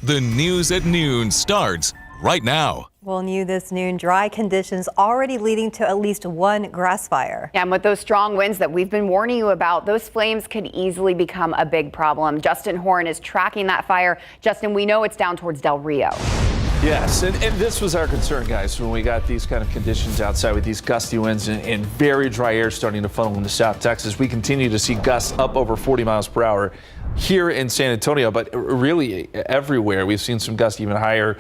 The News at Noon starts right now. Well, new this noon, dry conditions already leading to at least one grass fire. Yeah, and with those strong winds that we've been warning you about, those flames could easily become a big problem. Justin Horn is tracking that fire. Justin, we know it's down towards Del Rio. Yes, and this was our concern, guys, when we got these kind of conditions outside with these gusty winds and very dry air starting to funnel into South Texas. We continue to see gusts up over 40 miles per hour here in San Antonio, but really everywhere. We've seen some gusts even higher,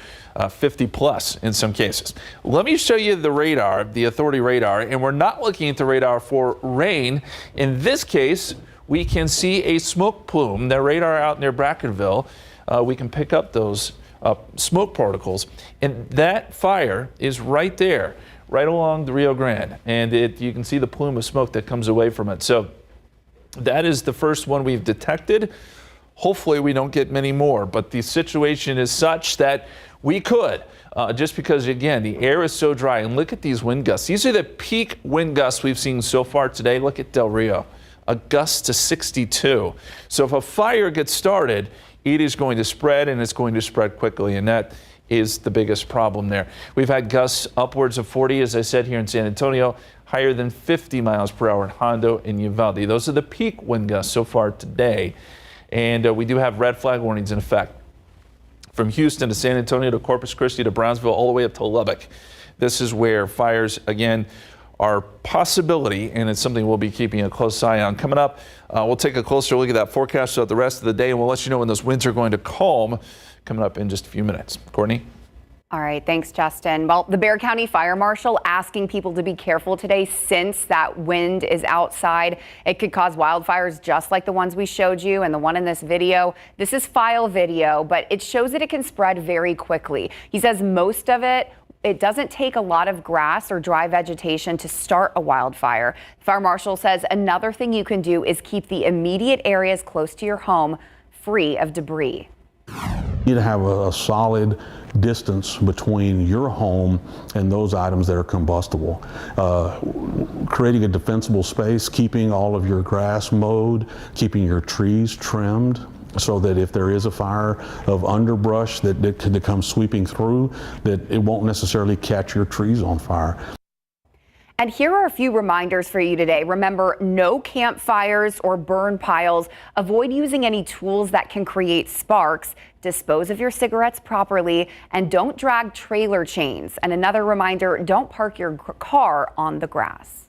50 plus in some cases. Let me show you the radar, the authority radar, and we're not looking at the radar for rain. In this case, we can see a smoke plume. The radar out near Brackenville, we can pick up those smoke particles, and that fire is right there, right along the Rio Grande, and you can see the plume of smoke that comes away from it. So that is the first one we've detected. Hopefully we don't get many more, but the situation is such that we could, just because, again, the air is so dry. And look at these wind gusts. These are the peak wind gusts we've seen so far today. Look at Del Rio, a gust to 62. So if a fire gets started, it is going to spread, and it's going to spread quickly, and that is the biggest problem there. We've had gusts upwards of 40, as I said, here in San Antonio, higher than 50 miles per hour in Hondo and Uvalde. Those are the peak wind gusts so far today, and we do have red flag warnings in effect from Houston to San Antonio to Corpus Christi to Brownsville, all the way up to Lubbock. This is where fires, again, are possibility, and it's something we'll be keeping a close eye on. Coming up, we'll take a closer look at that forecast throughout the rest of the day, and we'll let you know when those winds are going to calm coming up in just a few minutes. Courtney? All right, thanks, Justin. Well, the Bexar County Fire Marshal asking people to be careful today since that wind is outside. It could cause wildfires just like the ones we showed you and the one in this video. This is file video, but it shows that it can spread very quickly. He says most of it doesn't take a lot of grass or dry vegetation to start a wildfire. The fire marshal says another thing you can do is keep the immediate areas close to your home free of debris. You need to have a solid distance between your home and those items that are combustible. Creating a defensible space, keeping all of your grass mowed, keeping your trees trimmed, so that if there is a fire of underbrush that could come sweeping through, that it won't necessarily catch your trees on fire. And here are a few reminders for you today. Remember, no campfires or burn piles. Avoid using any tools that can create sparks. Dispose of your cigarettes properly, and don't drag trailer chains. And another reminder, don't park your car on the grass.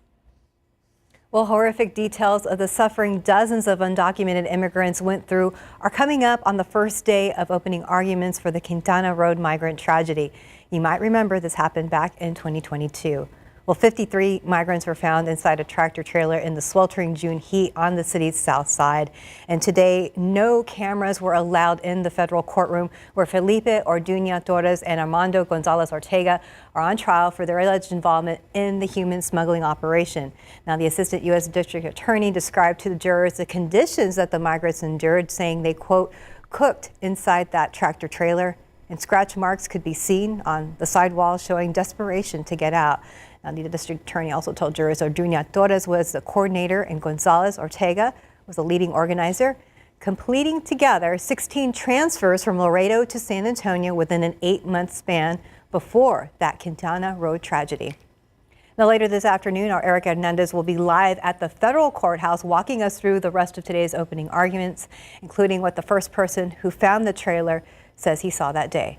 Well, horrific details of the suffering dozens of undocumented immigrants went through are coming up on the first day of opening arguments for the Quintana Road migrant tragedy. You might remember this happened back in 2022. Well, 53 migrants were found inside a tractor trailer in the sweltering June heat on the city's south side. And today, no cameras were allowed in the federal courtroom where Felipe Orduña Torres and Armando Gonzalez Ortega are on trial for their alleged involvement in the human smuggling operation. Now, the assistant U.S. District Attorney described to the jurors the conditions that the migrants endured, saying they, quote, cooked inside that tractor trailer, and scratch marks could be seen on the sidewall showing desperation to get out. Now, the district attorney also told jurors Orduña Torres was the coordinator and Gonzalez Ortega was the leading organizer, completing together 16 transfers from Laredo to San Antonio within an 8-month span before that Quintana Road tragedy. Now, later this afternoon, our Eric Hernandez will be live at the federal courthouse walking us through the rest of today's opening arguments, including what the first person who found the trailer says he saw that day.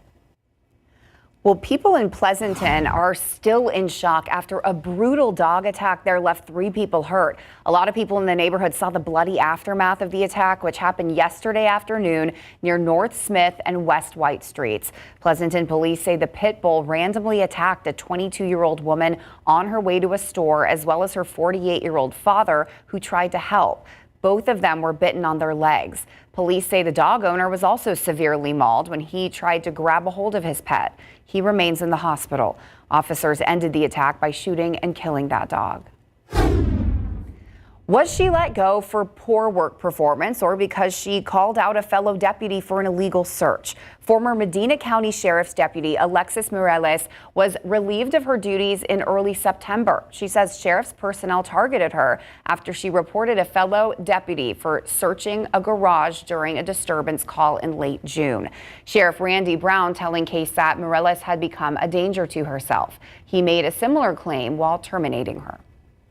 Well, people in Pleasanton are still in shock after a brutal dog attack there left 3 people hurt. A lot of people in the neighborhood saw the bloody aftermath of the attack, which happened yesterday afternoon near North Smith and West White Streets. Pleasanton police say the pit bull randomly attacked a 22-year-old woman on her way to a store, as well as her 48-year-old father, who tried to help. Both of them were bitten on their legs. Police say the dog owner was also severely mauled when he tried to grab a hold of his pet. He remains in the hospital. Officers ended the attack by shooting and killing that dog. Was she let go for poor work performance or because she called out a fellow deputy for an illegal search? Former Medina County Sheriff's Deputy Alexis Morales was relieved of her duties in early September. She says sheriff's personnel targeted her after she reported a fellow deputy for searching a garage during a disturbance call in late June. Sheriff Randy Brown telling KSAT Morales had become a danger to herself. He made a similar claim while terminating her.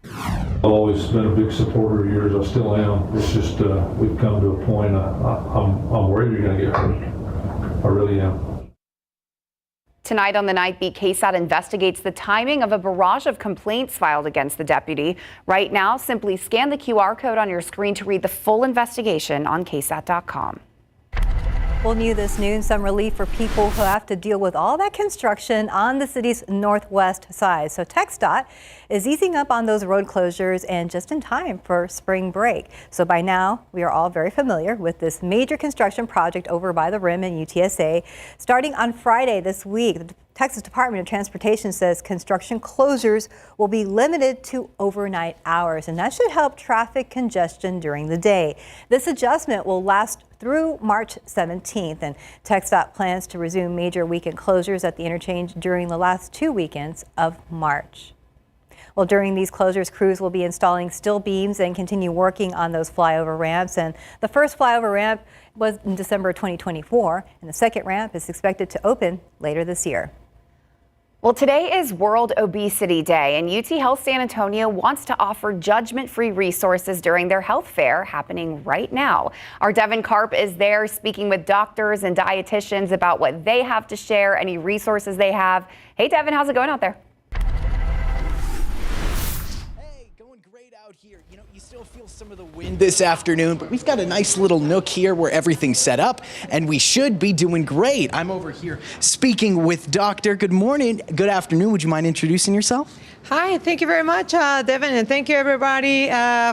I've always been a big supporter of yours. I still am. It's just we've come to a point. I'm worried you're going to get hurt. I really am. Tonight on the Night Beat, KSAT investigates the timing of a barrage of complaints filed against the deputy. Right now, simply scan the QR code on your screen to read the full investigation on KSAT.com. Well, new this noon, some relief for people who have to deal with all that construction on the city's northwest side. So TxDOT is easing up on those road closures and just in time for spring break. So by now, we are all very familiar with this major construction project over by the Rim and UTSA. Starting on Friday this week, the Texas Department of Transportation says construction closures will be limited to overnight hours, and that should help traffic congestion during the day. This adjustment will last through March 17th, and TxDOT plans to resume major weekend closures at the interchange during the last 2 weekends of March. Well, during these closures, crews will be installing steel beams and continue working on those flyover ramps. And the first flyover ramp was in December 2024, and the second ramp is expected to open later this year. Well, today is World Obesity Day, and UT Health San Antonio wants to offer judgment-free resources during their health fair happening right now. Our Devin Karp is there speaking with doctors and dietitians about what they have to share, any resources they have. Hey, Devin, how's it going out there? Here, you know, you still feel some of the wind this afternoon, but we've got a nice little nook here where everything's set up and we should be doing great. I'm over here speaking with Doctor. Good morning. Good afternoon. Would you mind introducing yourself? Hi, thank you very much, Devin, and thank you everybody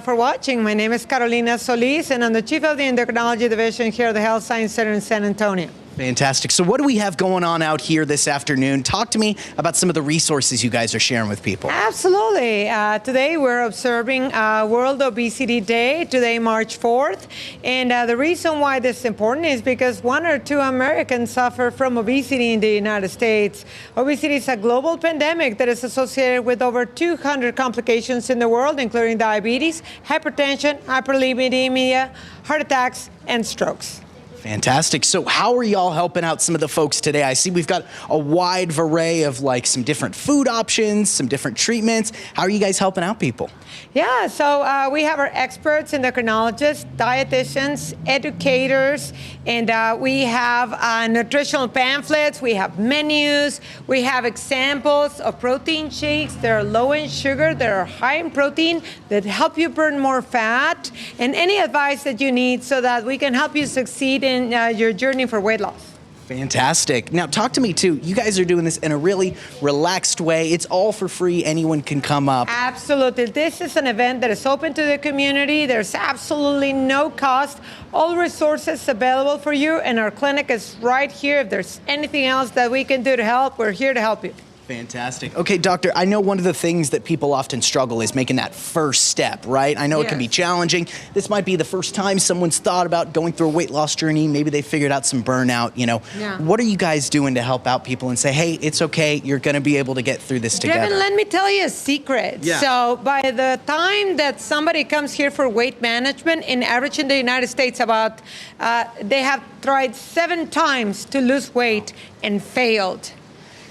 for watching. My name is Carolina Solis, and I'm the Chief of the Endocrinology Division here at the Health Science Center in San Antonio. Fantastic. So what do we have going on out here this afternoon? Talk to me about some of the resources you guys are sharing with people. Absolutely. Today we're observing World Obesity Day, today March 4th. And the reason why this is important is because 1 or 2 Americans suffer from obesity in the United States. Obesity is a global pandemic that is associated with over 200 complications in the world, including diabetes, hypertension, hyperlipidemia, heart attacks, and strokes. Fantastic. So how are y'all helping out some of the folks today? I see we've got a wide array of like some different food options, some different treatments. How are you guys helping out people? Yeah, so we have our experts, endocrinologists, dietitians, educators, and we have nutritional pamphlets, we have menus, we have examples of protein shakes that are low in sugar, that are high in protein, that help you burn more fat, and any advice that you need so that we can help you succeed in your journey for weight loss. Fantastic. Now talk to me too. You guys are doing this in a really relaxed way. It's all for free. Anyone can come up. Absolutely. This is an event that is open to the community. There's absolutely no cost. All resources available for you, and our clinic is right here. If there's anything else that we can do to help, we're here to help you. Fantastic. Okay, doctor, I know one of the things that people often struggle is making that first step, right? I know it can be challenging. This might be the first time someone's thought about going through a weight loss journey. Maybe they figured out some burnout, you know. Yeah. What are you guys doing to help out people and say, hey, it's okay, you're going to be able to get through this together? Devin, let me tell you a secret. Yeah. So by the time that somebody comes here for weight management, in average in the United States, about they have tried 7 times to lose weight and failed.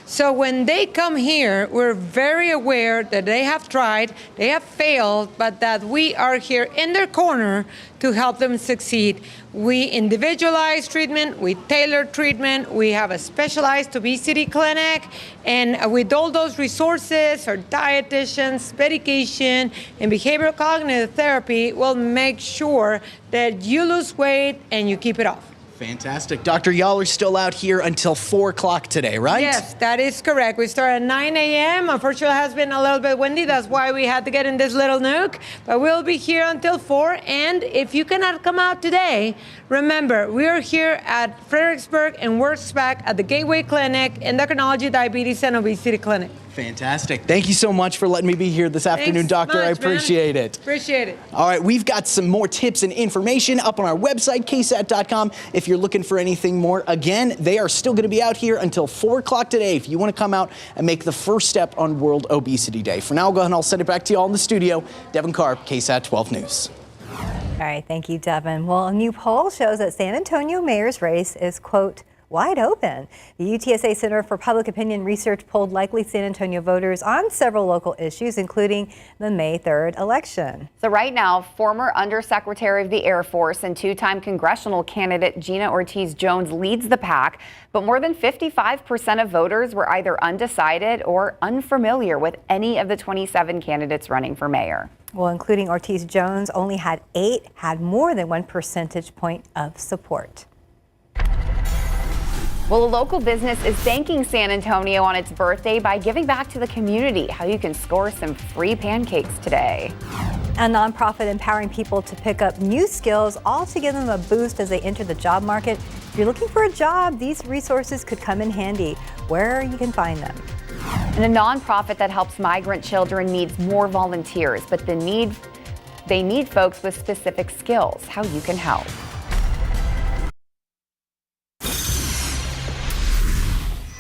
So when they come here, we're very aware that they have tried, they have failed, but that we are here in their corner to help them succeed. We individualize treatment, we tailor treatment, we have a specialized obesity clinic, and with all those resources, our dietitians, medication, and behavioral cognitive therapy will make sure that you lose weight and you keep it off. Fantastic. Doctor, y'all are still out here until 4 o'clock today, right? Yes, that is correct. We start at 9 a.m. Unfortunately, it has been a little bit windy. That's why we had to get in this little nook. But we'll be here until 4. And if you cannot come out today, remember, we are here at Fredericksburg and works back at the Gateway Clinic, Endocrinology, Diabetes, and Obesity Clinic. Fantastic. Thank you so much for letting me be here this afternoon, Doctor. I appreciate it. Appreciate it. All right, we've got some more tips and information up on our website, KSAT.com. If you're looking for anything more, again, they are still going to be out here until 4 o'clock today if you want to come out and make the first step on World Obesity Day. For now, I'll go ahead and I'll send it back to you all in the studio. Devin Karp, KSAT 12 News. All right, thank you, Devin. Well, a new poll shows that San Antonio mayor's race is, quote, wide open. The UTSA Center for Public Opinion Research polled likely San Antonio voters on several local issues, including the May 3rd election. So right now, former Undersecretary of the Air Force and two-time congressional candidate Gina Ortiz-Jones leads the pack, but more than 55% of voters were either undecided or unfamiliar with any of the 27 candidates running for mayor. Well, including Ortiz-Jones, only had 8 had more than 1 percentage point of support. Well, a local business is thanking San Antonio on its birthday by giving back to the community. How you can score some free pancakes today. A nonprofit empowering people to pick up new skills, all to give them a boost as they enter the job market. If you're looking for a job, these resources could come in handy. Where you can find them. And a nonprofit that helps migrant children needs more volunteers, but they need folks with specific skills. How you can help.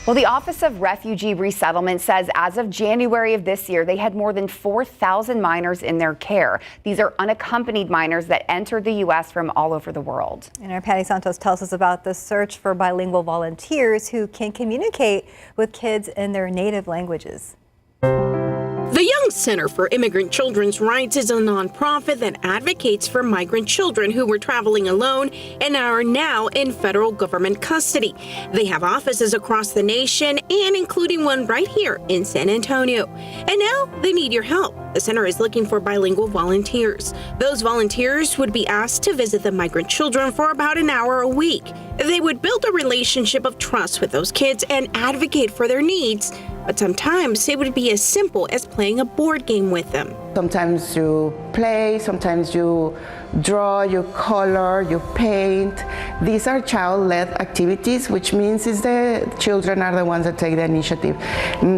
Well, the Office of Refugee Resettlement says as of January of this year, they had more than 4,000 minors in their care. These are unaccompanied minors that entered the U.S. from all over the world. And our Patty Santos tells us about the search for bilingual volunteers who can communicate with kids in their native languages. The Young Center for Immigrant Children's Rights is a nonprofit that advocates for migrant children who were traveling alone and are now in federal government custody. They have offices across the nation and including one right here in San Antonio. And now they need your help. The center is looking for bilingual volunteers. Those volunteers would be asked to visit the migrant children for about an hour a week. They would build a relationship of trust with those kids and advocate for their needs. But sometimes it would be as simple as playing a board game with them. Sometimes you play, sometimes you draw, you color, you paint. These are child-led activities, which means is the children are the ones that take the initiative.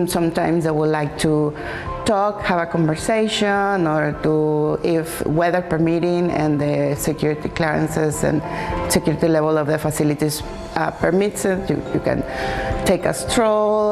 Sometimes they would like to talk, have a conversation, or to, if weather permitting and the security clearances and security level of the facilities permits it, you can take a stroll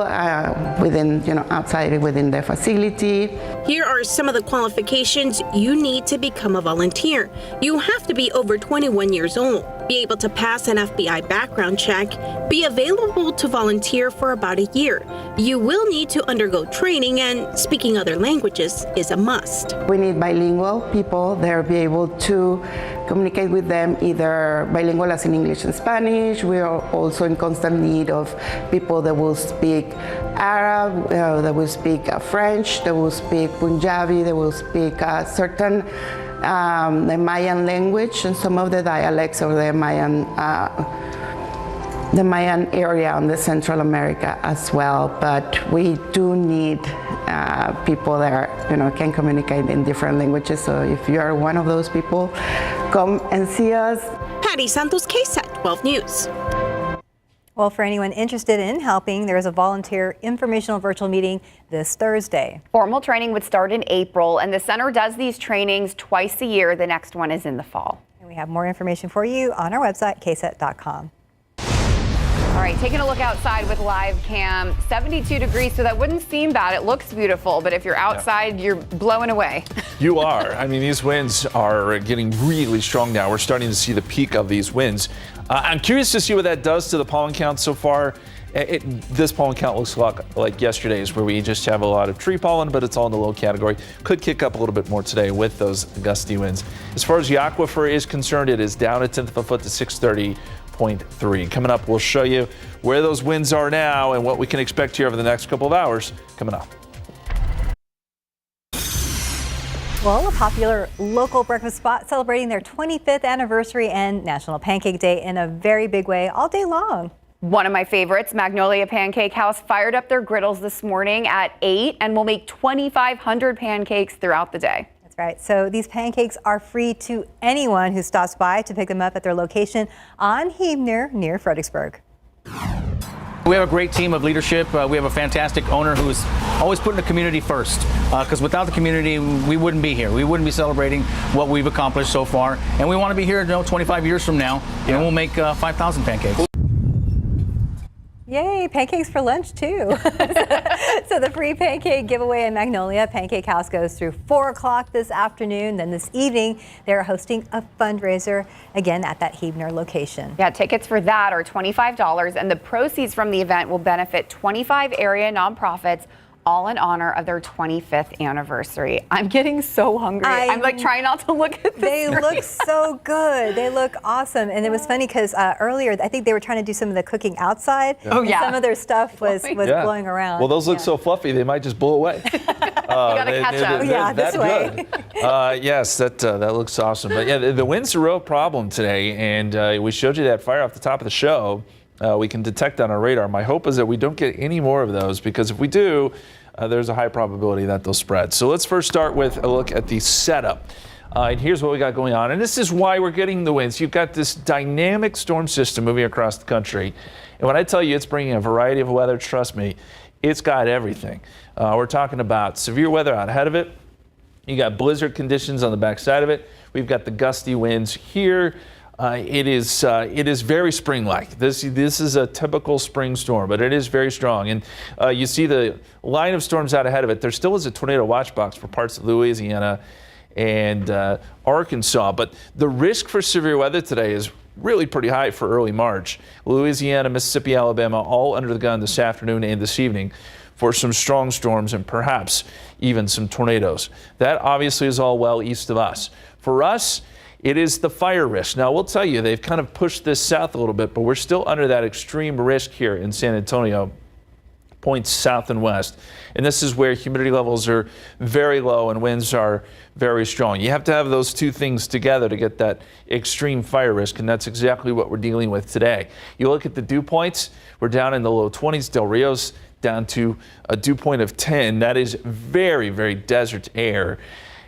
within, outside within the facility. Here are some of the qualifications you need to become a volunteer. You have to be over 21 years old, be able to pass an FBI background check, be available to volunteer for about a year. You will need to undergo training, and speaking other languages is a must. We need bilingual people that will be able to communicate with them, either bilingual as in English and Spanish. We are also in constant need of people that will speak Arab, that will speak French, that will speak Punjabi, that will speak certain the Mayan language and some of the dialects of the Mayan area on the Central America as well. But we do need people that can communicate in different languages. So if you are one of those people, come and see us. Patty Santos, KSAT 12 News. Well, for anyone interested in helping, there is a volunteer informational virtual meeting this Thursday. Formal training would start in April, and the center does these trainings twice a year. The next one is in the fall. And we have more information for you on our website, ksat.com. All right, taking a look outside with live cam, 72 degrees, so that wouldn't seem bad. It looks beautiful, but if you're outside, you're blowing away. You are. I mean, these winds are getting really strong now. We're starting to see the peak of these winds. I'm curious to see what that does to the pollen count so far. This pollen count looks a lot like yesterday's, where we just have a lot of tree pollen, but it's all in the low category. Could kick up a little bit more today with those gusty winds. As far as the aquifer is concerned, it is down a tenth of a foot to 630.3. Coming up, we'll show you where those winds are now and what we can expect here over the next couple of hours. Coming up. Well, a popular local breakfast spot celebrating their 25th anniversary and National Pancake Day in a very big way all day long. One of my favorites, Magnolia Pancake House, fired up their griddles this morning at 8 and will make 2,500 pancakes throughout the day. That's right. So these pancakes are free to anyone who stops by to pick them up at their location on Huebner near Fredericksburg. We have a great team of leadership. We have a fantastic owner who's always putting the community first, because without the community, we wouldn't be here. We wouldn't be celebrating what we've accomplished so far. And we want to be here, 25 years from now, and we'll make 5,000 pancakes. Yay, pancakes for lunch too. So the free pancake giveaway in Magnolia Pancake House goes through 4 o'clock this afternoon. Then this evening, they're hosting a fundraiser again at that Huebner location. Yeah, tickets for that are $25, and the proceeds from the event will benefit 25 area nonprofits, all in honor of their 25th anniversary. I'm getting so hungry. I'm like trying not to look at this. They look so good. They look awesome. And it was funny because earlier, I think they were trying to do some of the cooking outside. Oh, yeah. Some of their stuff was blowing around. Well, those look so fluffy, they might just blow away. You gotta catch up. Yeah, this way. Yes, that looks awesome. But yeah, the wind's a real problem today. And we showed you that fire off the top of the show. We can detect on our radar. My hope is that we don't get any more of those, because if we do, there's a high probability that they'll spread. So let's first start with a look at the setup. And here's what we got going on. And this is why we're getting the winds. You've got this dynamic storm system moving across the country. And when I tell you it's bringing a variety of weather, trust me, it's got everything. We're talking about severe weather out ahead of it. You got blizzard conditions on the backside of it. We've got the gusty winds here. It is very spring-like. This is a typical spring storm, but it is very strong. And you see the line of storms out ahead of it. There still is a tornado watch box for parts of Louisiana and Arkansas, but the risk for severe weather today is really pretty high for early March. Louisiana, Mississippi, Alabama, all under the gun this afternoon and this evening for some strong storms and perhaps even some tornadoes. That obviously is all well east of us. For us, it is the fire risk. Now, we'll tell you, they've kind of pushed this south a little bit, but we're still under that extreme risk here in San Antonio, points south and west. And this is where humidity levels are very low and winds are very strong. You have to have those two things together to get that extreme fire risk, and that's exactly what we're dealing with today. You look at the dew points, we're down in the low 20s. Del Rio's down to a dew point of 10. That is very, very desert air,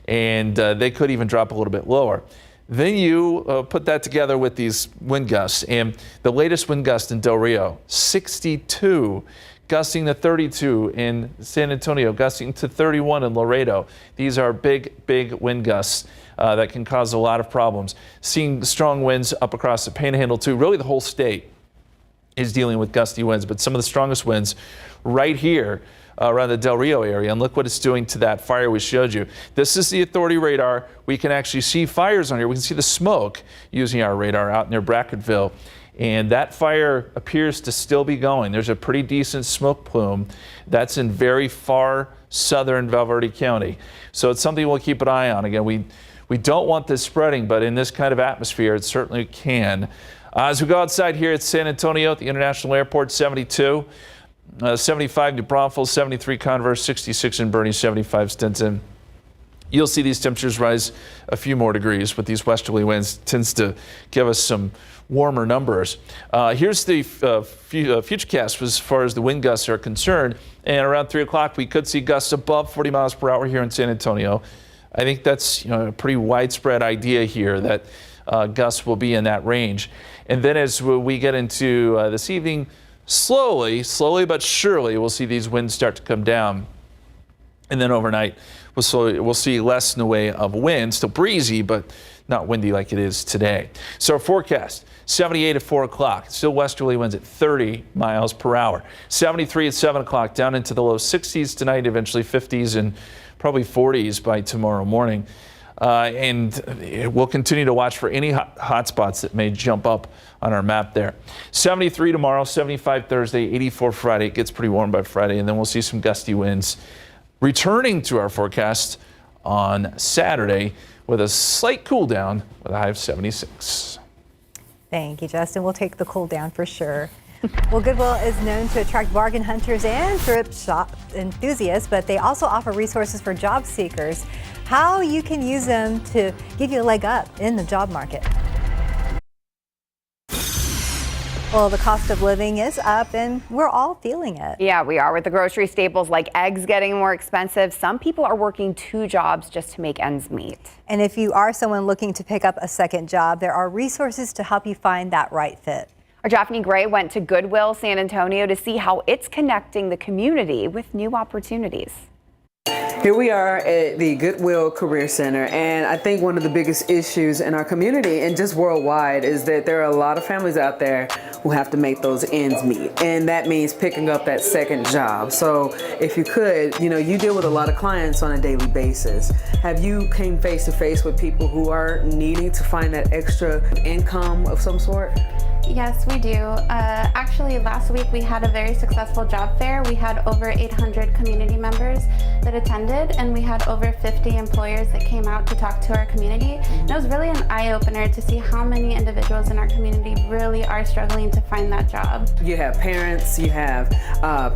and they could even drop a little bit lower. Then you put that together with these wind gusts, and the latest wind gust in Del Rio, 62, gusting to 32 in San Antonio, gusting to 31 in Laredo. These are big, big wind gusts that can cause a lot of problems. Seeing strong winds up across the Panhandle too. Really the whole state is dealing with gusty winds, but some of the strongest winds right here around the Del Rio area, and look what it's doing to that fire we showed you. This is the authority radar. We can actually see fires on here. We can see the smoke using our radar out near Brackettville, and that fire appears to still be going. There's a pretty decent smoke plume. That's in very far southern Valverde County. So it's something we'll keep an eye on. Again, we don't want this spreading, but in this kind of atmosphere, it certainly can. As we go outside here at San Antonio at the International Airport, 72. 75 New Braunfels, 73 Converse, 66 in Boerne, 75 Stinson. You'll see these temperatures rise a few more degrees, but these westerly winds tends to give us some warmer numbers. Here's the futurecast as far as the wind gusts are concerned. And around 3 o'clock, we could see gusts above 40 miles per hour here in San Antonio. I think that's a pretty widespread idea here that gusts will be in that range. And then as we get into this evening, slowly but surely, we'll see these winds start to come down. And then overnight, we'll see less in the way of wind, still breezy, but not windy like it is today. So our forecast, 78 at 4 o'clock, still westerly winds at 30 miles per hour. 73 at 7 o'clock, down into the low 60s tonight, eventually 50s and probably 40s by tomorrow morning. And we'll continue to watch for any hot spots that may jump up on our map there. 73 tomorrow, 75 Thursday, 84 Friday. It gets pretty warm by Friday, and then we'll see some gusty winds returning to our forecast on Saturday with a slight cool down with a high of 76. Thank you, Justin. We'll take the cool down for sure. Well, Goodwill is known to attract bargain hunters and thrift shop enthusiasts, but they also offer resources for job seekers. How you can use them to give you a leg up in the job market. Well, the cost of living is up and we're all feeling it. Yeah, we are. With the grocery staples like eggs getting more expensive, some people are working 2 jobs just to make ends meet. And if you are someone looking to pick up a second job, there are resources to help you find that right fit. Our Daphne Gray went to Goodwill, San Antonio to see how it's connecting the community with new opportunities. Here we are at the Goodwill Career Center, and I think one of the biggest issues in our community and just worldwide is that there are a lot of families out there who have to make those ends meet, and that means picking up that second job. So if you could, you deal with a lot of clients on a daily basis. Have you came face to face with people who are needing to find that extra income of some sort? Yes, we do. Actually, last week we had a very successful job fair. We had over 800 community members that attended, and we had over 50 employers that came out to talk to our community. And it was really an eye-opener to see how many individuals in our community really are struggling to find that job. You have parents, you have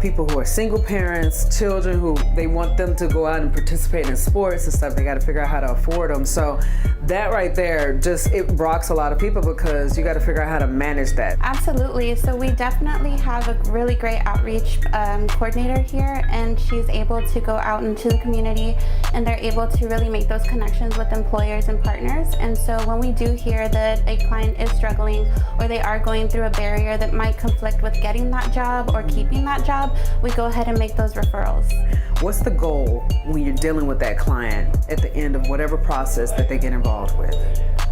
people who are single parents, children who they want them to go out and participate in sports and stuff. They got to figure out how to afford them. So that right there, it rocks a lot of people because you got to figure out how to manage that. Absolutely. So we definitely have a really great outreach coordinator here, and she's able to go out into the community, and they're able to really make those connections with employers and partners. And so when we do hear that a client is struggling or they are going through a barrier that might conflict with getting that job or keeping that job, we go ahead and make those referrals. What's the goal when you're dealing with that client at the end of whatever process that they get involved with?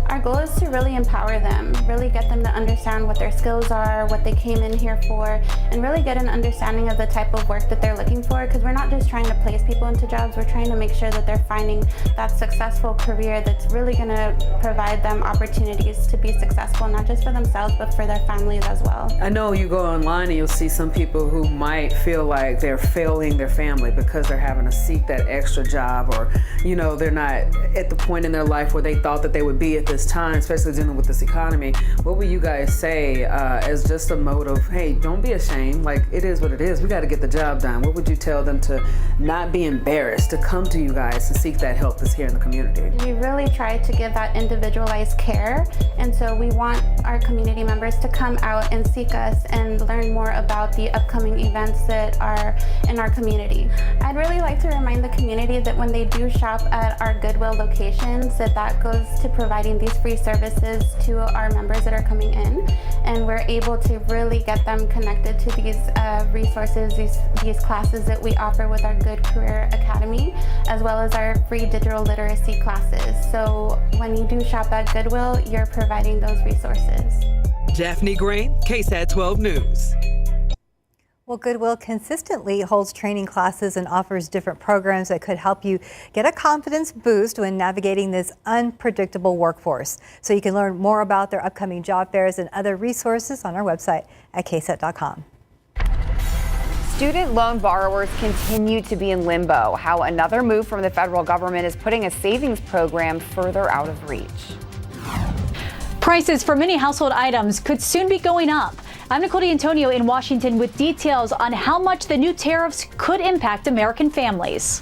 Our goal is to really empower them, really get them to understand what their skills are, what they came in here for, and really get an understanding of the type of work that they're looking for, because we're not just trying to place people into jobs, we're trying to make sure that they're finding that successful career that's really going to provide them opportunities to be successful, not just for themselves, but for their families as well. I know you go online and you'll see some people who might feel like they're failing their family because they're having to seek that extra job, or they're not at the point in their life where they thought that they would be at this time, especially dealing with this economy. What would you guys say as just a mode of, hey, don't be ashamed, like it is what it is, we got to get the job done? What would you tell them to not be embarrassed, to come to you guys to seek that help that's here in the community? We really try to give that individualized care, and so we want our community members to come out and seek us and learn more about the upcoming events that are in our community. I'd really like to remind the community that when they do shop at our Goodwill locations, that goes to providing these free services to our members that are coming in, and we're able to really get them connected to these resources, these classes that we offer with our Good Career Academy, as well as our free digital literacy classes. So when you do shop at Goodwill, you're providing those resources. Daphne Gray, KSAT 12 News. Well, Goodwill consistently holds training classes and offers different programs that could help you get a confidence boost when navigating this unpredictable workforce. So you can learn more about their upcoming job fairs and other resources on our website at ksat.com. Student loan borrowers continue to be in limbo. How another move from the federal government is putting a savings program further out of reach. Prices for many household items could soon be going up. I'm Nicole D'Antonio in Washington with details on how much the new tariffs could impact American families.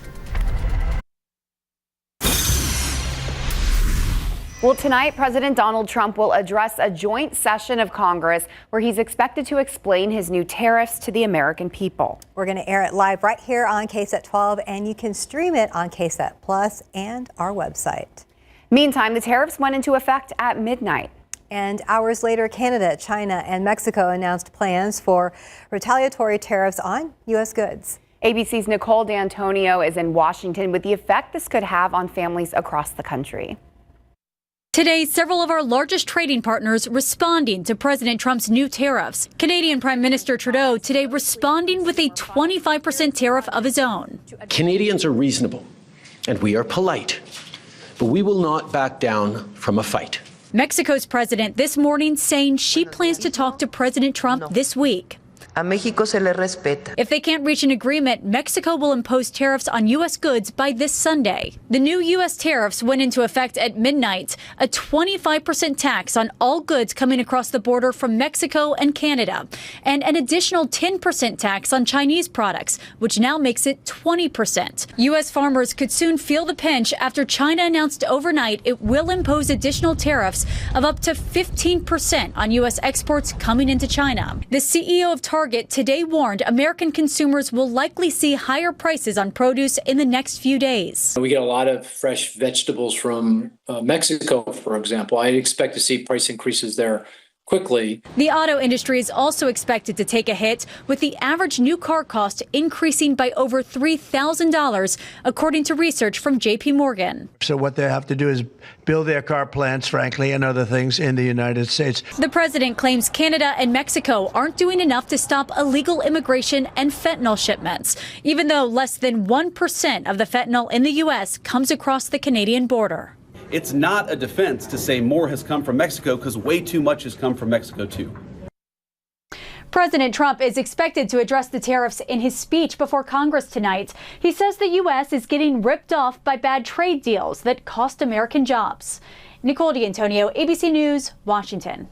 Well, tonight, President Donald Trump will address a joint session of Congress where he's expected to explain his new tariffs to the American people. We're going to air it live right here on KSAT 12, and you can stream it on KSAT Plus and our website. Meantime, the tariffs went into effect at midnight. And hours later, Canada, China, and Mexico announced plans for retaliatory tariffs on U.S. goods. ABC's Nicole D'Antonio is in Washington with the effect this could have on families across the country. Today, several of our largest trading partners responding to President Trump's new tariffs. Canadian Prime Minister Trudeau today responding with a 25% tariff of his own. Canadians are reasonable and we are polite, but we will not back down from a fight. Mexico's president this morning saying she plans to talk to President Trump this week. A México se le respeta. If they can't reach an agreement, Mexico will impose tariffs on U.S. goods by this Sunday. The new U.S. tariffs went into effect at midnight, a 25% tax on all goods coming across the border from Mexico and Canada, and an additional 10% tax on Chinese products, which now makes it 20%. U.S. farmers could soon feel the pinch after China announced overnight it will impose additional tariffs of up to 15% on U.S. exports coming into China. The CEO of Target today warned American consumers will likely see higher prices on produce in the next few days. We get a lot of fresh vegetables from Mexico, for example. I expect to see price increases there quickly. The auto industry is also expected to take a hit, with the average new car cost increasing by over $3,000, according to research from JP Morgan. So what they have to do is build their car plants, frankly, and other things in the United States. The president claims Canada and Mexico aren't doing enough to stop illegal immigration and fentanyl shipments, even though less than 1% of the fentanyl in the U.S. comes across the Canadian border. It's not a defense to say more has come from Mexico, because way too much has come from Mexico, too. President Trump is expected to address the tariffs in his speech before Congress tonight. He says the U.S. is getting ripped off by bad trade deals that cost American jobs. Nicole D'Antonio, ABC News, Washington.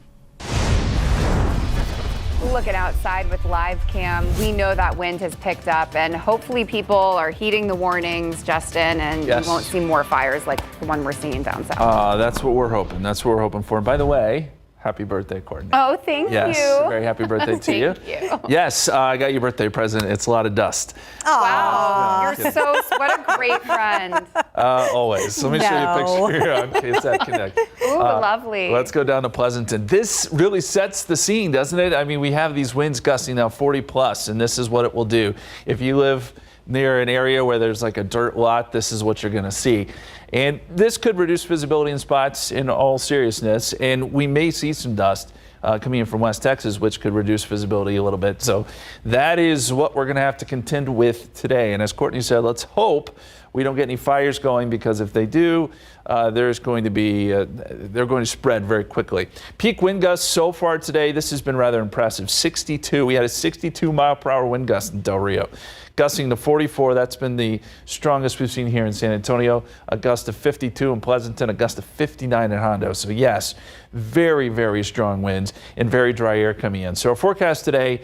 Looking outside with live cam, we know that wind has picked up, and hopefully people are heeding the warnings, Justin, and Yes. we won't see more fires like the one we're seeing down south. That's what we're hoping. That's what we're hoping for. And by the way, happy birthday, Courtney. Oh, thank Yes, you. very happy birthday to you. Thank you. Yes, I got your birthday present. It's a lot of dust. Wow, you're what a great friend. Always. Let me show you a picture here on KSAT Connect. Ooh, lovely. Let's go down to Pleasanton. This really sets the scene, doesn't it? I mean, we have these winds gusting now 40 plus, and this is what it will do. If you live near an area where there's like a dirt lot, this is what you're going to see. And this could reduce visibility in spots in all seriousness, and we may see some dust coming in from West Texas, which could reduce visibility a little bit. So that is what we're going to have to contend with today. And as Courtney said, let's hope we don't get any fires going, because if they do, they're going to spread very quickly. Peak wind gusts so far today, this has been rather impressive. 62. We had a 62 mile per hour wind gust in Del Rio. Gusting to 44, that's been the strongest we've seen here in San Antonio. A gust of 52 in Pleasanton, a gust of 59 in Hondo. So yes, very, very strong winds and very dry air coming in. So our forecast today,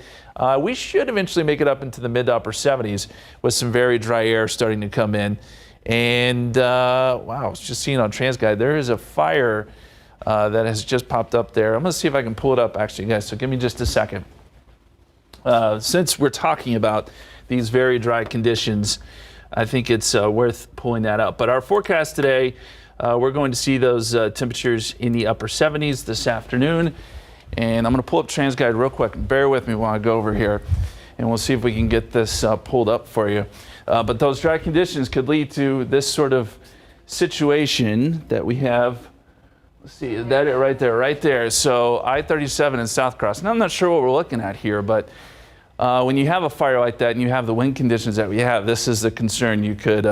we should eventually make it up into the mid to upper 70s with some very dry air starting to come in. And wow, I was just seeing on TransGuide, there is a fire that has just popped up there. I'm going to see if I can pull it up, actually, guys. So give me just a second. Since we're talking about these very dry conditions, I think it's worth pulling that up. But our forecast today, we're going to see those temperatures in the upper 70s this afternoon. And I'm going to pull up TransGuide real quick. Bear with me while I go over here, and we'll see if we can get this pulled up for you. But those dry conditions could lead to this sort of situation that we have. Let's see, is that it right there? Right there. So I-37 in South Cross. Now, I'm not sure what we're looking at here, but when you have a fire like that and you have the wind conditions that we have, this is the concern you could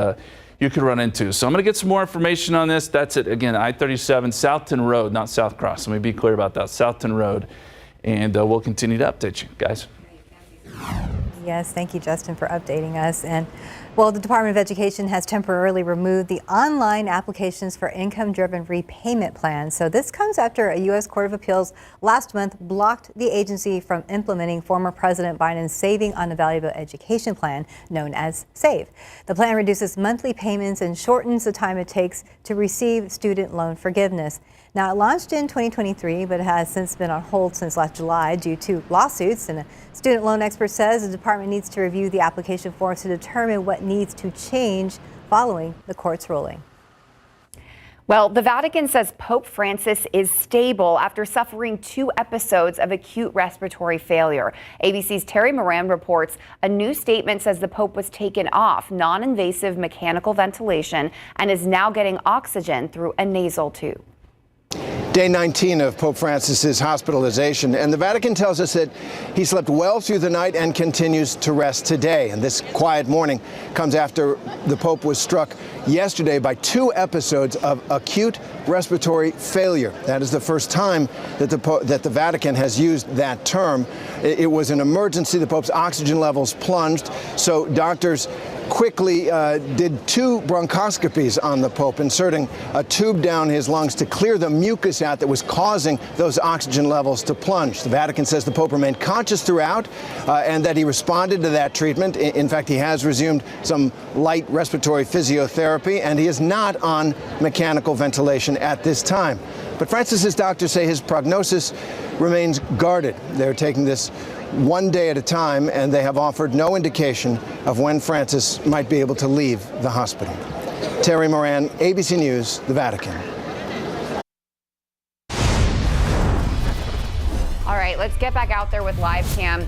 run into. So I'm going to get some more information on this. That's it. Again, I-37, Southton Road, not South Cross. Let me be clear about that. Southton Road. And we'll continue to update you, guys. Yes, thank you, Justin, for updating us. And well, the Department of Education has temporarily removed the online applications for income-driven repayment plans. So this comes after a U.S. Court of Appeals last month blocked the agency from implementing former President Biden's Saving on a Valuable Education plan, known as SAVE. The plan reduces monthly payments and shortens the time it takes to receive student loan forgiveness. Now, it launched in 2023, but has since been on hold since last July due to lawsuits. And a student loan expert says the department needs to review the application forms to determine what needs to change following the court's ruling. Well, the Vatican says Pope Francis is stable after suffering 2 episodes of acute respiratory failure. ABC's Terry Moran reports a new statement says the Pope was taken off non-invasive mechanical ventilation and is now getting oxygen through a nasal tube. Day 19 of Pope Francis's hospitalization, and the Vatican tells us that he slept well through the night and continues to rest today. And this quiet morning comes after the Pope was struck yesterday by 2 episodes of acute respiratory failure. That is the first time that the Vatican has used that term. It was an emergency. The Pope's oxygen levels plunged, so doctors quickly did 2 bronchoscopies on the Pope, inserting a tube down his lungs to clear the mucus out that was causing those oxygen levels to plunge. The Vatican says the Pope remained conscious throughout and that he responded to that treatment. In fact, he has resumed some light respiratory physiotherapy, and he is not on mechanical ventilation at this time. But Francis's doctors say his prognosis remains guarded. They're taking this one day at a time, and they have offered no indication of when Francis might be able to leave the hospital. Terry Moran, ABC News, the Vatican. let's get back out there with live cam.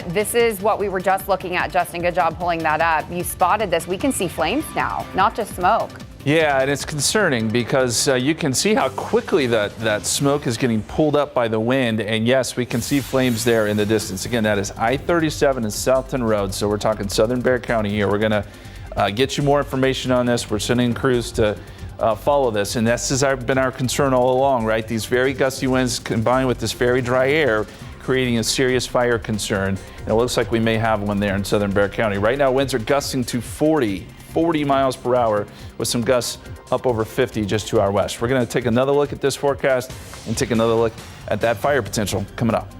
This is what we were just looking at. Justin, good job pulling that up. You spotted this. We can see flames now, not just smoke. Yeah, and it's concerning because you can see how quickly that smoke is getting pulled up by the wind. And yes, we can see flames there in the distance. Again, that is I-37 and Southton Road. So we're talking Southern Bexar County here. We're going to get you more information on this. We're sending crews to follow this. And this has been our concern all along, right? These very gusty winds combined with this very dry air, creating a serious fire concern. And it looks like we may have one there in Southern Bexar County. Right now, winds are gusting to 40 miles per hour with some gusts up over 50 just to our west. We're going to take another look at this forecast and take another look at that fire potential coming up.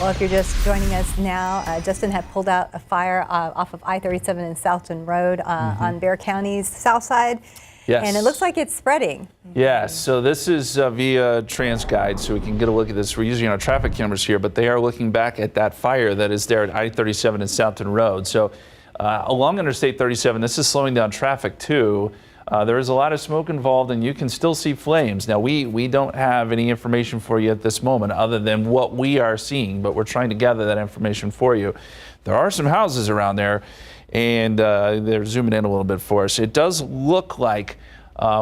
Well, if you're just joining us now, Justin had pulled out a fire off of I-37 and Southton Road on Bexar County's south side. Yes. And it looks like it's spreading. Yeah, so this is via TransGuide, so we can get a look at this. We're using our traffic cameras here, but they are looking back at that fire that is there at I-37 and Southton Road. So along Interstate 37, this is slowing down traffic too. There is a lot of smoke involved, and you can still see flames. Now, we don't have any information for you at this moment other than what we are seeing, but we're trying to gather that information for you. There are some houses around there, and they're zooming in a little bit for us. It does look like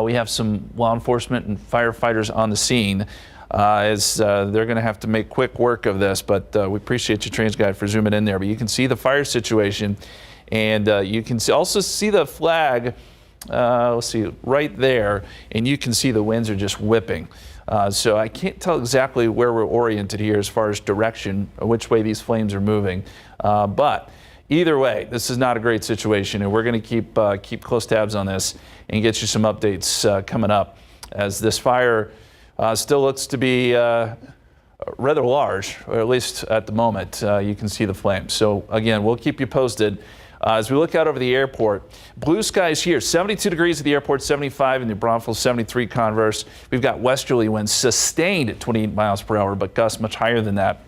we have some law enforcement and firefighters on the scene as they're going to have to make quick work of this, but we appreciate you, TransGuide, for zooming in there. But you can see the fire situation, and you can also see the flag, let's see, right there, and you can see the winds are just whipping. So I can't tell exactly where we're oriented here as far as direction, or which way these flames are moving, but either way, this is not a great situation, and we're going to keep close tabs on this and get you some updates coming up, as this fire still looks to be rather large, or at least at the moment. You can see the flames. So again, we'll keep you posted. As we look out over the airport, blue skies here, 72 degrees at the airport, 75 in New Braunfels, 73 Converse. We've got westerly winds sustained at 28 miles per hour, but gusts much higher than that.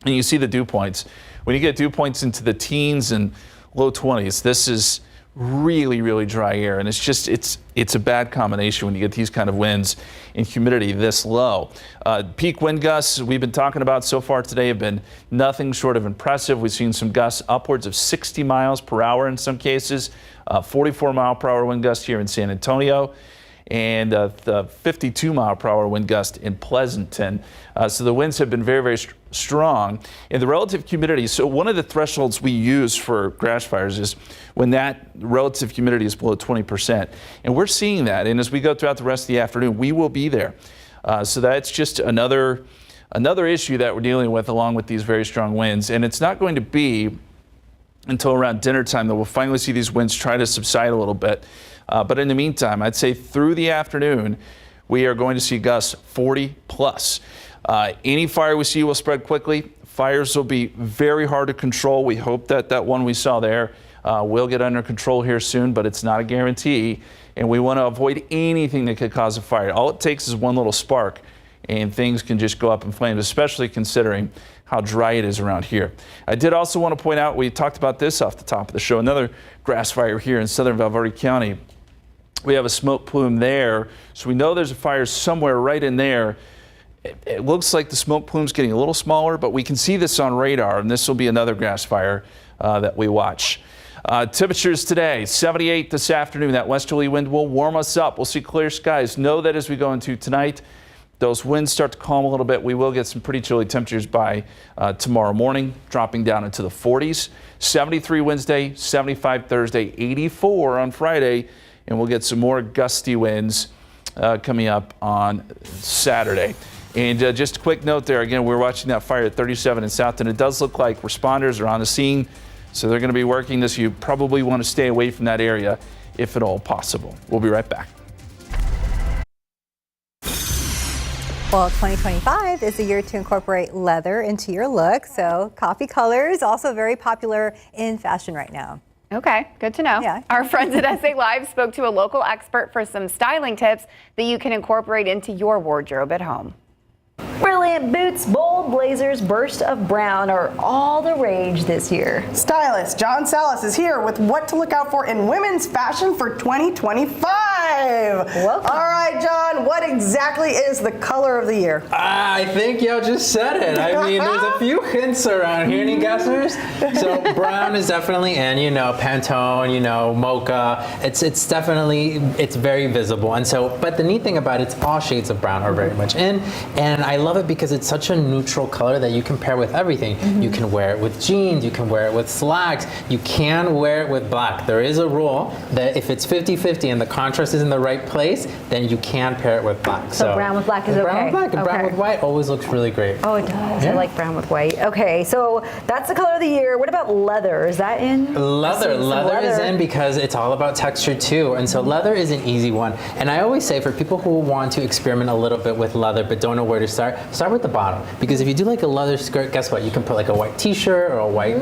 And you see the dew points. When you get dew points into the teens and low 20s, this is really, really dry air. And it's a bad combination when you get these kind of winds and humidity this low. Peak wind gusts we've been talking about so far today have been nothing short of impressive. We've seen some gusts upwards of 60 miles per hour in some cases, 44 mile per hour wind gust here in San Antonio, and the 52 mile per hour wind gust in Pleasanton. So the winds have been very, very strong. And the relative humidity, so one of the thresholds we use for grass fires is when that relative humidity is below 20%. And we're seeing that. And as we go throughout the rest of the afternoon, we will be there. So that's just another issue that we're dealing with along with these very strong winds. And it's not going to be until around dinner time that we'll finally see these winds try to subside a little bit. But in the meantime, I'd say through the afternoon, we are going to see gusts 40 plus. Any fire we see will spread quickly. Fires will be very hard to control. We hope that one we saw there will get under control here soon, but it's not a guarantee. And we want to avoid anything that could cause a fire. All it takes is one little spark, and things can just go up in flames, especially considering how dry it is around here. I did also want to point out, we talked about this off the top of the show, another grass fire here in southern Valverde County. We have a smoke plume there, so we know there's a fire somewhere right in there. It looks like the smoke plume's getting a little smaller, but we can see this on radar, and this will be another grass fire that we watch. Temperatures today, 78 this afternoon. That westerly wind will warm us up. We'll see clear skies. Know that as we go into tonight, those winds start to calm a little bit. We will get some pretty chilly temperatures by tomorrow morning, dropping down into the 40s. 73 Wednesday, 75 Thursday, 84 on Friday, and we'll get some more gusty winds coming up on Saturday. And just a quick note there, again, we're watching that fire at 37 in Southton. It does look like responders are on the scene, so they're going to be working this. You probably want to stay away from that area if at all possible. We'll be right back. Well, 2025 is the year to incorporate leather into your look. So coffee colors, also very popular in fashion right now. Okay, good to know. Yeah. Our friends at SA Live spoke to a local expert for some styling tips that you can incorporate into your wardrobe at home. Brilliant boots, bold blazers, burst of brown are all the rage this year. Stylist John Salas is here with what to look out for in women's fashion for 2025. Welcome. All right, John, what exactly is the color of the year? I think y'all just said it. I mean, there's a few hints around here. Any guessers? So brown is definitely in, Pantone, mocha. It's definitely, it's very visible. And so, but the neat thing about it, it's all shades of brown are very much in. And I love it because it's such a neutral color that you can pair with everything. You can wear it with jeans, you can wear it with slacks, you can wear it with black. There is a rule that if it's 50-50 and the contrast is in the right place, then you can pair it with black. So brown with black is okay. Brown with black and brown with white always looks really great. Oh, it does. Yeah. I like brown with white. Okay, so that's the color of the year. What about leather? Is that in? Leather is in because it's all about texture too. And so leather is an easy one. And I always say for people who want to experiment a little bit with leather but don't know where to start with the bottom. Because if you do like a leather skirt, guess what? You can put like a white t-shirt or a white,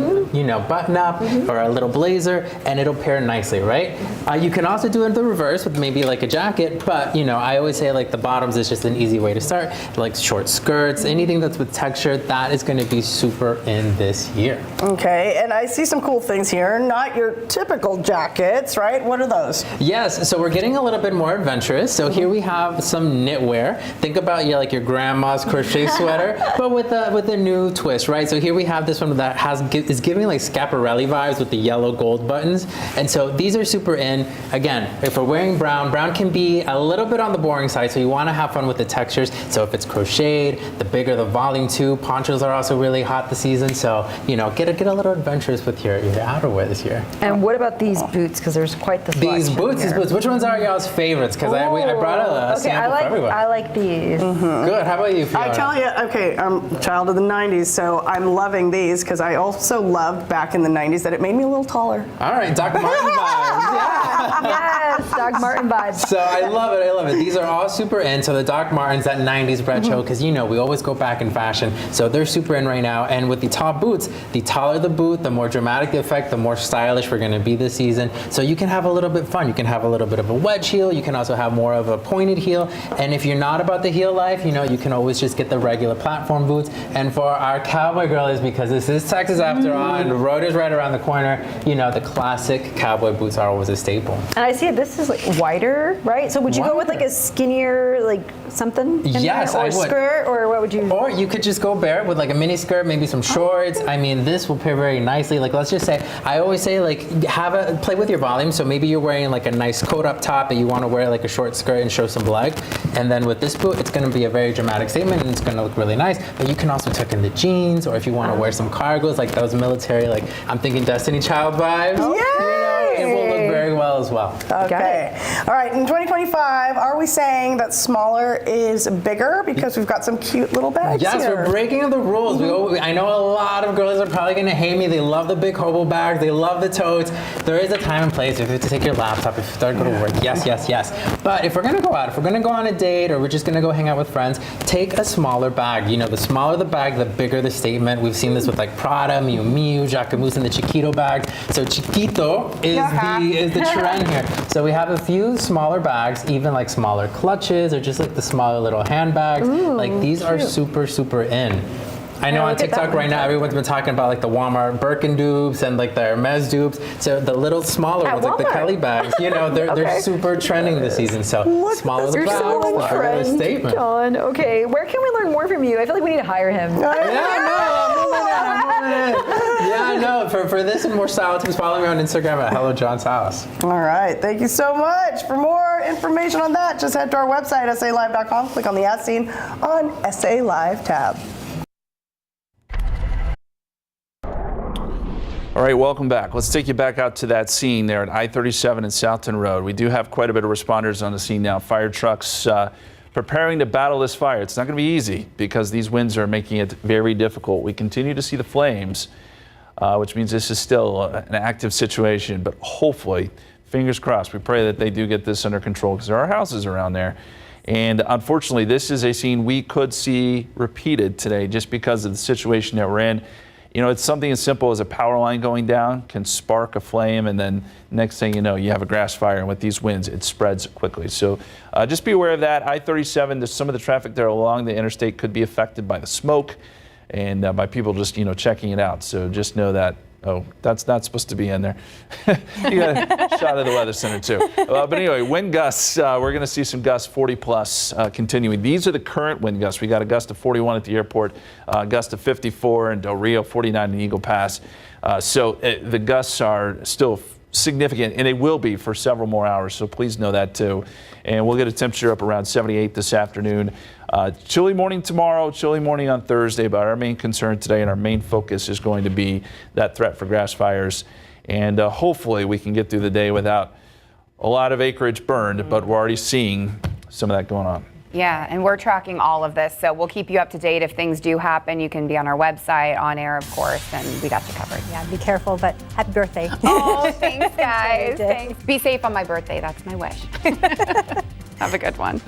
button up or a little blazer and it'll pair nicely, right? You can also do it the reverse with maybe like a jacket, but I always say like the bottoms is just an easy way to start. Like short skirts, anything that's with texture, that is going to be super in this year. Okay, and I see some cool things here. Not your typical jackets, right? What are those? Yes, so we're getting a little bit more adventurous. So here we have some knitwear. Think about your grandma's crochet sweater, but with a new twist, right? So here we have this one that is giving like Schiaparelli vibes with the yellow gold buttons. And so these are super in. Again, if we're wearing brown can be a little bit on the boring side, so you want to have fun with the textures. So if it's crocheted, the bigger the volume too. Ponchos are also really hot this season, so get a little adventurous with your outerwear this year. And what about these boots? Because there's quite the selection. These boots. Which ones are y'all's favorites? Because I brought a sample for everyone. I like these. Good. How about you, Fiona? I tell you, okay, I'm a child of the 90s, so I'm loving these because I also loved back in the 90s that it made me a little taller. All right, Dr. Martin vibes. Yeah. Yes, Doc Martin vibes. So I love it. These are all super in. So the Doc Martens, that 90s retro, because we always go back in fashion. So they're super in right now. And with the tall boots, the taller the boot, the more dramatic the effect, the more stylish we're going to be this season. So you can have a little bit fun. You can have a little bit of a wedge heel. You can also have more of a pointed heel. And if you're not about the heel life, you can always just get the regular platform boots. And for our cowboy girlies, because this is Texas after all, and the road is right around the corner, the classic cowboy boots are always a staple. And I see this is like wider, right? So would you go with like a skinnier, like something? Yes, I would. Or skirt, or what would you? Or you could just go bare with like a mini skirt, maybe some shorts. I mean, this will pair very nicely. Like, let's just say, I always say like play with your volume. So maybe you're wearing like a nice coat up top, but you want to wear like a short skirt and show some leg. And then with this boot, it's going to be a very dramatic statement and it's going to look really nice. But you can also tuck in the jeans, or if you want to wear some cargos, like those military, like I'm thinking Destiny Child vibes. Yay! It will look very well as well. Okay. All right, in 2025, are we saying that smaller is bigger because we've got some cute little bags Yes, here? we're breaking the rules. I know a lot of girls are probably going to hate me. They love the big hobo bags. They love the totes. There is a time and place. If you have to take your laptop, if you start going to work, yes. But if we're going to go out, if we're going to go on a date, or we're just going to go hang out with friends, take a smaller bag. The smaller the bag, the bigger the statement. We've seen this with like Prada, Miu Miu, Jacquemus, and the Chiquito bags. So Chiquito is the trend here. So we have a few smaller bags, even like smaller clutches, or just like the smaller little handbags. Like these are super, super in. I know on TikTok right now, everyone's been talking about like the Walmart Birkin dupes and like the Hermes dupes. So the little smaller ones, like the Kelly bags, they're super trending this season. So smaller the bags, the bigger the statement. John, okay, where can we learn more from you? I feel like we need to hire him. I'm moving in. Yeah, I know. For this and more style tips, follow me on Instagram at Hello John's House. All right, thank you so much. For more information on that, just head to our website, salive.com, click on the As Seen on SA Live tab. All right, welcome back. Let's take you back out to that scene there at I-37 and Southton Road. We do have quite a bit of responders on the scene now. Fire trucks preparing to battle this fire. It's not going to be easy because these winds are making it very difficult. We continue to see the flames, which means this is still an active situation, but hopefully, fingers crossed, we pray that they do get this under control because there are houses around there. And unfortunately, this is a scene we could see repeated today just because of the situation that we're in. It's something as simple as a power line going down can spark a flame, and then next thing you know, you have a grass fire, and with these winds, it spreads quickly. So just be aware of that. I-37, some of the traffic there along the interstate could be affected by the smoke and by people just, checking it out. So just know that Oh, that's not supposed to be in there. You got a shot of the Weather Center too. But anyway, wind gusts, we're going to see some gusts 40 plus continuing. These are the current wind gusts. We got a gust of 41 at the airport, gust of 54 in Del Rio, 49 in Eagle Pass. So the gusts are still significant, and it will be for several more hours, so please know that too. And we'll get a temperature up around 78 this afternoon. Chilly morning tomorrow, chilly morning on Thursday, but our main concern today and our main focus is going to be that threat for grass fires. And hopefully we can get through the day without a lot of acreage burned, but we're already seeing some of that going on. Yeah, and we're tracking all of this, so we'll keep you up to date if things do happen. You can be on our website, on air, of course, and we got you covered. Yeah, be careful, but happy birthday. Oh, thanks, guys. Thanks. Be safe on my birthday. That's my wish. Have a good one.